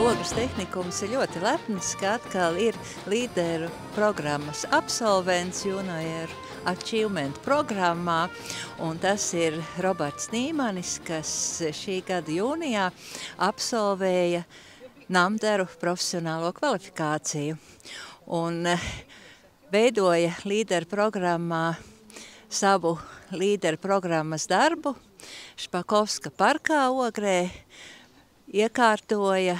Ogres tehnikums ir ļoti lepns, ka atkal ir līderu programmas absolvents Junior Achievement programmā, un tas ir Roberts Nīmanis, kas šī gada jūnijā absolvēja Namderu profesionālo kvalifikāciju un veidoja līderu programmā savu līderu programmas darbu Špakovska parkā Ogrē, iekārtoja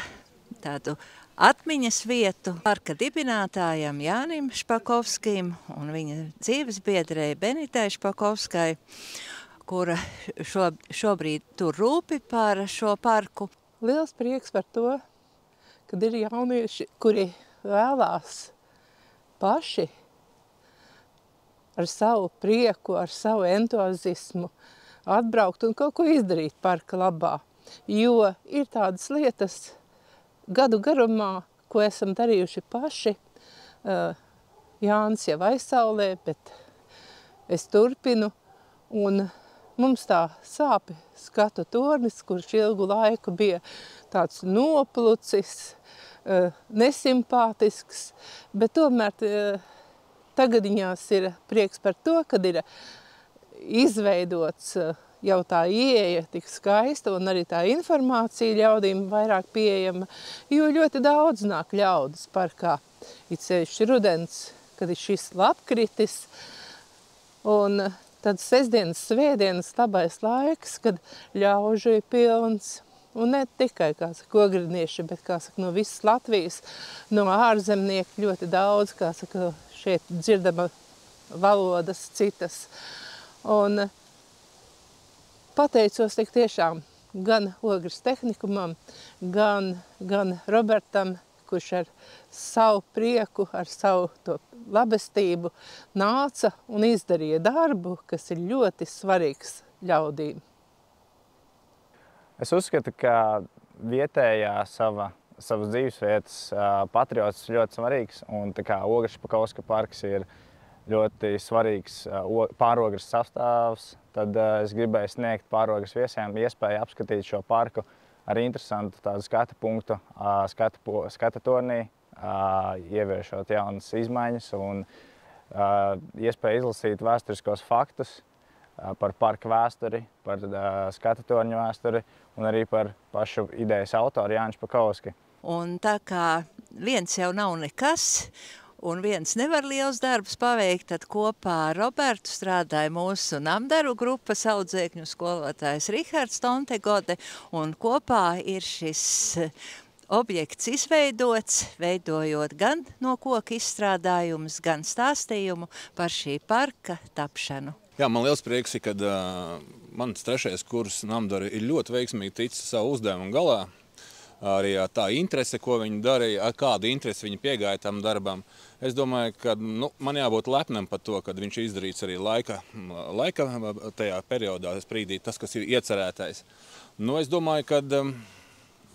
tādu atmiņas vietu parka dibinātājam Jānim Špakovskim un viņa dzīvesbiedrei Benitai Špakovskai, kura šobrīd tur rūpi par šo parku. Liels prieks par to, kad ir jaunieši, kuri vēlās paši ar savu prieku, ar savu entuziasmu atbraukt un kaut ko izdarīt parka labā. Jo ir tādas lietas gadu garumā, ko esam darījuši paši. Jānis jau aizsaulē, bet es turpinu. Un mums tā sāpi skatu tornis, kurš ilgu laiku bija tāds noplucis, nesimpātisks, bet tomēr tagadiņās ir prieks par to, kad ir izveidots jau tā ieeja tik skaista un arī tā informācija ļaudīm vairāk pieejama, jo ļoti daudz nāk ļaudis parkā. It sevišķi rudens, kad ir šis lapkritis, un tad sestdienas, svētdienas labais laiks, kad ļaužu ir pilns. Un ne tikai, kā saka, ogrinieši, bet, kā saka, no visas Latvijas, no ārzemnieku ļoti daudz, kā saka, šeit dzirdama valodas citas. Un pateicos tik tiešām gan Ogres tehnikumam, gan Robertam, kurš ar savu prieku, ar savu to labestību nāca un izdarīja darbu, kas ir ļoti svarīgs ļaudīm. Es uzskatu, ka vietējā savas dzīvesvietas patriots ir ļoti svarīgs, un tā kā Ogres Špakovska parks ir ļoti svarīgs pārogres sastāvs, tad es gribēju sniegt pārogres viesiem iespēju apskatīt šo parku ar interesantu tādu skatu punktu, skata tornī, ieviešot jaunas izmaiņas un iespēju izlasīt vēsturiskos faktus par parka vēsturi, par skata torņu vēsturi un arī par pašu idejas autoru Jāņu Špakovski. Un tā kā viens jau nav nekas, un viens nevar liels darbs paveikt, tad kopā ar Robertu strādāja mūsu Namderu grupas audzēkņu skolotājs Rihards Tontegode, un kopā ir šis objekts izveidots, veidojot gan no koka izstrādājumus, gan stāstījumu par šī parka tapšanu. Jā, man liels prieks ir, kad mans 3. kurs Namderu ir ļoti veiksmīgi ticis savu uzdevumu galā. Arī tā interese, ko viņi darīja, ar kādu interesi viņi piegāja tam darbam. Es domāju, ka man jābūt lepnam par to, kad viņš izdarīts arī laika tajā periodā, sprīdī, tas, kas ir iecerētais. Es domāju, ka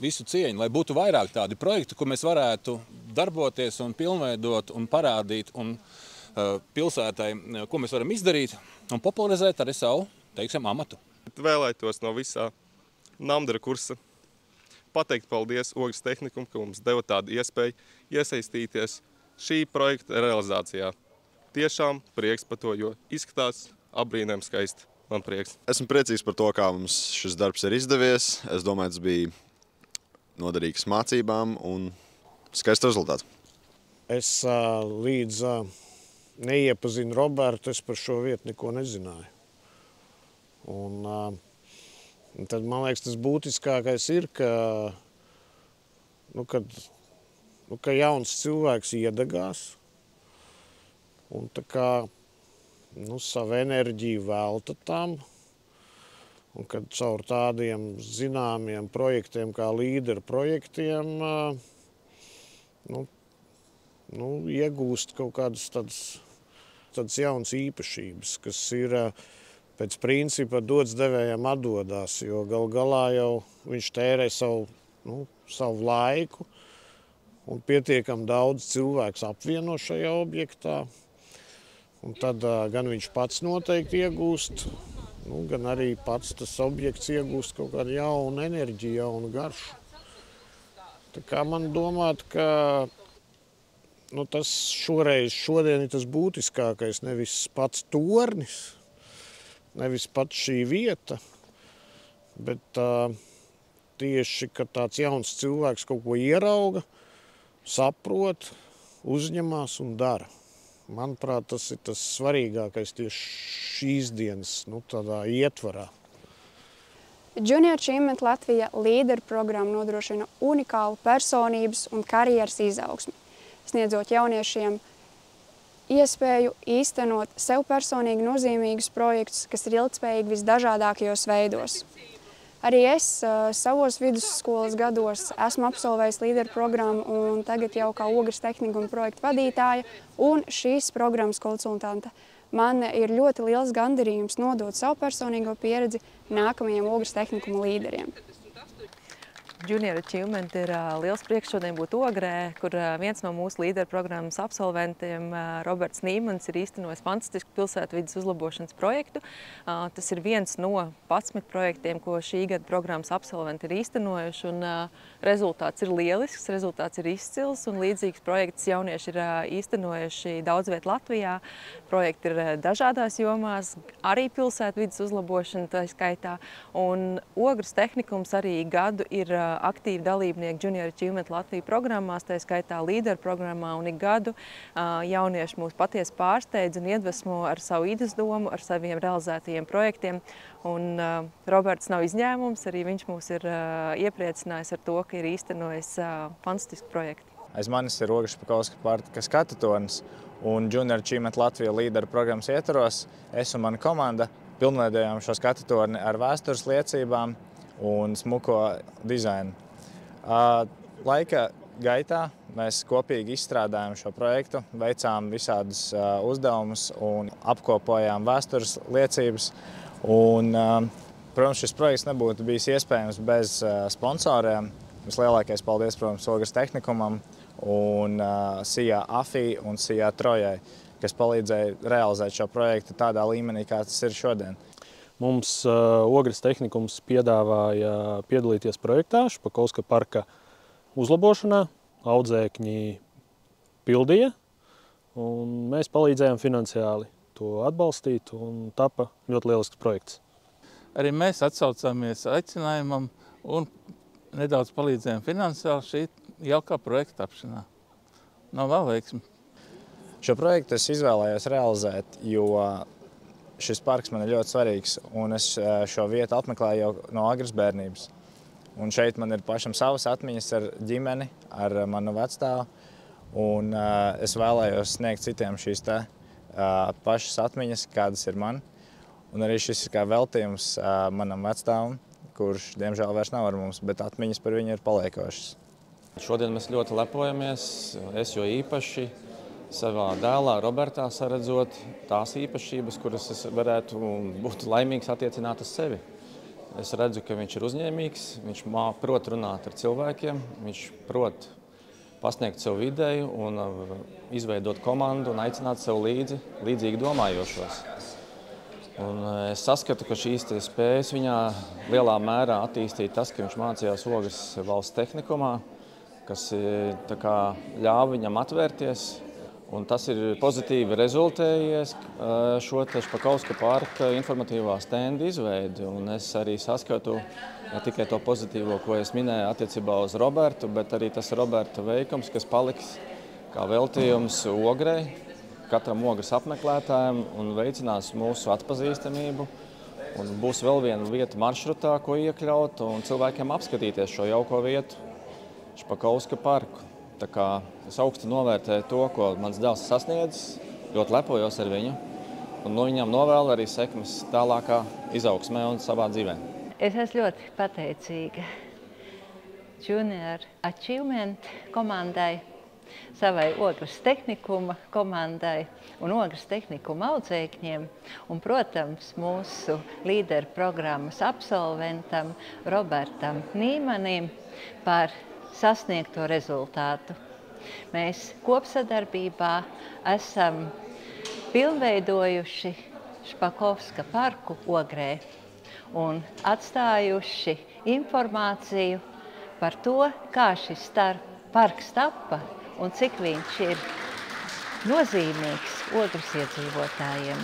visu cieņu, lai būtu vairāk tādi projekti, kur mēs varētu darboties un pilnveidot un parādīt un pilsētai, ko mēs varam izdarīt un popularizēt arī savu, teiksim, amatu. Vēlētos no visā Namderu kursa pateikt paldies Ogres tehnikum, ka mums deva tādu iespēju iesaistīties šī projekta realizācijā. Tiešām prieks par to, jo izskatās apbrīnojami skaisti. Man prieks. Esmu priecīgs par to, kā mums šis darbs ir izdevies. Es domāju, tas bija noderīgs mācībām un skaists rezultāts. Es līdz neiepazinu Robertu, es par šo vietu neko nezināju. Un tad, man liekas, tas būtiskākais ir, ka jauns cilvēks iedegās un tā kā savu enerģiju velta tam, un kad caur tādiem zināmiem projektiem kā līderu projektiem iegūst kaut kādas tādas jaunas īpašības, kas ir pēc principa dots devējam atdodās, jo gal galā jau viņš tērē savu laiku un pietiekami daudz cilvēks apvieno šajā objektā. Un tad gan viņš pats noteikti iegūst, gan arī pats tas objekts iegūst kaut kādu jaunu enerģiju, jaunu garšu. Tā kā man domāt, ka tas šodien ir tas būtiskākais, nevis pats tornis, nevis pats šī vieta, bet tieši, ka tāds jauns cilvēks kaut ko ierauga, saprot, uzņemās un dara. Manuprāt, tas ir tas svarīgākais tieši šīs dienas tādā ietvarā. Junior Achievement Latvija līderu programma nodrošina unikālu personības un karjeras izaugsmi, sniedzot jauniešiem iespēju īstenot sev personīgi nozīmīgus projektus, kas ir ilgtspējīgi visdažādākajos veidos. Arī es savos vidusskolas gados esmu absolvējis līderu programmu un tagad jau kā Ogres tehnikuma projektu vadītāja un šīs programmas konsultante. Man ir ļoti liels gandarījums nodot savu personīgo pieredzi nākamajiem Ogres tehnikuma līderiem. Junior Achievement ir liels prieks šodien būt Ogrē, kur viens no mūsu līderu programmas absolventiem, Roberts Nīmans, ir īstenojis fantastisku pilsētvides uzlabošanas projektu. Tas ir viens no 11 projektiem, ko šī gada programmas absolventi ir īstenojuši, un rezultāts ir lielisks, rezultāts ir izcils, un līdzīgs projekts jaunieši ir īstenojuši daudz viet Latvijā. Projekti ir dažādās jomās, arī pilsētvides uzlabošana tā skaitā, un Ogres tehnikums arī gadu ir aktīvi dalībnieki Junior Achievement Latvija programmās, tā skaitā līderu programmā, un ik gadu jaunieši mūs patiesi pārsteidz un iedvesmo ar savu idejas domu, ar saviem realizētajiem projektiem. Un Roberts nav izņēmums, arī viņš mūs ir iepriecinājis ar to, ka ir īstenojis fantastisku projektu. Aiz manis ir Ogres Špakovska parka skatutornis, un Junior Achievement Latvija līderu programmas ietvaros es un mana komanda pilnveidojām šo skatutorni ar vēstures liecībām un smuko dizainu. Laika gaitā mēs kopīgi izstrādājām šo projektu, veicām visādus uzdevumus un apkopojām vēstures liecības. Un, protams, šis projekts nebūtu bijis iespējams bez sponsoriem. Vislielākais paldies, protams, Ogres tehnikumam un Sijā Afī un Sijā Trojai, kas palīdzēja realizēt šo projektu tādā līmenī, kā tas ir šodien. Mums Ogres tehnikums piedāvāja piedalīties projektā Špakovska parka uzlabošanā. Audzēkņi pildīja, un mēs palīdzējām finansiāli to atbalstīt, un tapa ļoti lielisks projekts. Arī mēs atsaucāmies aicinājumam un nedaudz palīdzējām finansiāli šī jaukā projekta tapšanā. Nav vēl veiksmi. Šo projektu es izvēlējos realizēt, jo šis parks man ir ļoti svarīgs, un es šo vietu apmeklēju jau no agras bērnības. Un šeit man ir pašam savas atmiņas ar ģimeni, ar manu vecstāvu, un es vēlējos sniegt citiem šīs pašas atmiņas, kādas ir man. Un arī šis ir kā veltījums manam vecstāvam, kurš, diemžēl, vairs nav ar mums, bet atmiņas par viņu ir paliekošas. Šodien mēs ļoti lepojamies, es jo īpaši savā dēlā Robertā saredzot tās īpašības, kuras es varētu būt laimīgs attiecināt uz sevi. Es redzu, ka viņš ir uzņēmīgs, viņš prot runāt ar cilvēkiem, viņš prot pasniegt sev ideju un izveidot komandu un aicināt sev līdzīgi domājošos. Un es saskatu, ka šīs spējas viņā lielā mērā attīstīja tas, ka viņš mācījās Ogres valsts tehnikumā, kas ļāva viņam atvērties. Un tas ir pozitīvi rezultējies šo Špakovska parka informatīvā stenda izveidi. Un es arī saskatu ne tikai to pozitīvo, ko es minēju attiecībā uz Robertu, bet arī tas Roberta veikums, kas paliks kā veltījums Ogrei, katram Ogres apmeklētājam un veicinās mūsu atpazīstamību. Un būs vēl viena vieta maršrutā, ko iekļaut un cilvēkiem apskatīties šo jauko vietu, Špakovska parku. Tā kā es augstu novērtēju to, ko mans dēls sasniedzis, ļoti lepojos ar viņu, un viņam novēlu arī sekmes tālākā izaugsmē un savā dzīvē. Es esmu ļoti pateicīga Junior Achievement komandai, savai Ogres tehnikuma komandai un Ogres tehnikuma audzēkņiem, un, protams, mūsu līderu programmas absolventam Robertam Nīmanim par sasniegto rezultātu. Mēs kopsadarbībā esam pilnveidojuši Špakovska parku Ogrē un atstājuši informāciju par to, kā šis parks tappa un cik viņš ir nozīmīgs Ogres iedzīvotājiem.